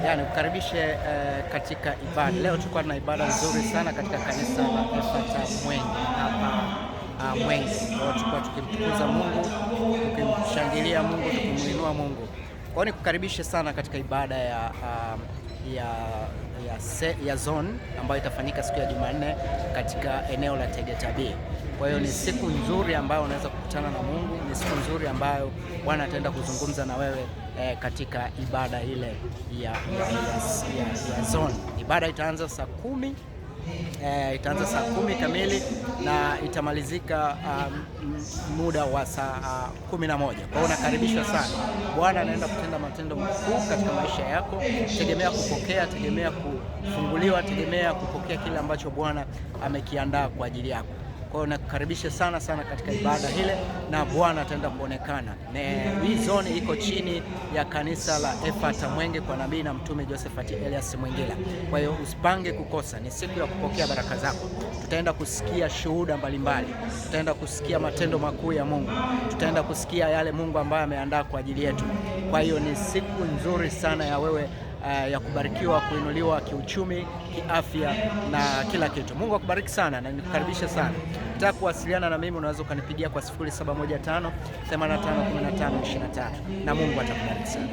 Yani kukaribishe katika ibada. Leo tulikuwa na ibada nzuri sana katika kanisa la Efata Mwenge hapa Mwenge. Leo tulikuwa tukimtukuza Mungu, tukimshangilia Mungu, tukimuinua Mungu. Kwa hiyo nikukaribishe sana katika ibada ya zone ambayo itafanyika siku ya Jumanne katika eneo la Tegeta B. Kwa hiyo ni siku nzuri ambayo unaweza kukutana na Mungu, ni siku nzuri ambayo Bwana ataenda kuzungumza na wewe katika ibada ile ya zone. Ibada itaanza saa 10, itaanza saa 10 kamili na itamalizika muda wa saa 11. Kwa hiyo unakaribishwa sana. Bwana anaenda kutenda matendo makuu katika maisha yako. Tegemea kupokea, tegemea kufunguliwa, tegemea kupokea kile ambacho Bwana amekiandaa kwa ajili yako. Kwa hiyo nakukaribisha sana katika ibada hile na Bwana ataenda kuonekana. Hii zone iko chini ya kanisa la Efata Mwenge kwa nabii na mtume Josephat Elias Mwingila. Kwa hiyo usipange kukosa, ni siku ya kupokea baraka zako. Tutaenda kusikia shuhuda mbalimbali, tutaenda kusikia matendo makuu ya Mungu, tutaenda kusikia yale Mungu ambaye ameandaa kwa ajili yetu. Kwa hiyo ni siku nzuri sana ya wewe ya kubarikiwa, kuinuliwa kiuchumi, kiafya na kila kitu. Mungu akubariki sana na nikukaribisha sana. Nataka kuwasiliana na mimi, unaweza ukanipigia kwa 0715 85 15 23 na Mungu atakubariki sana.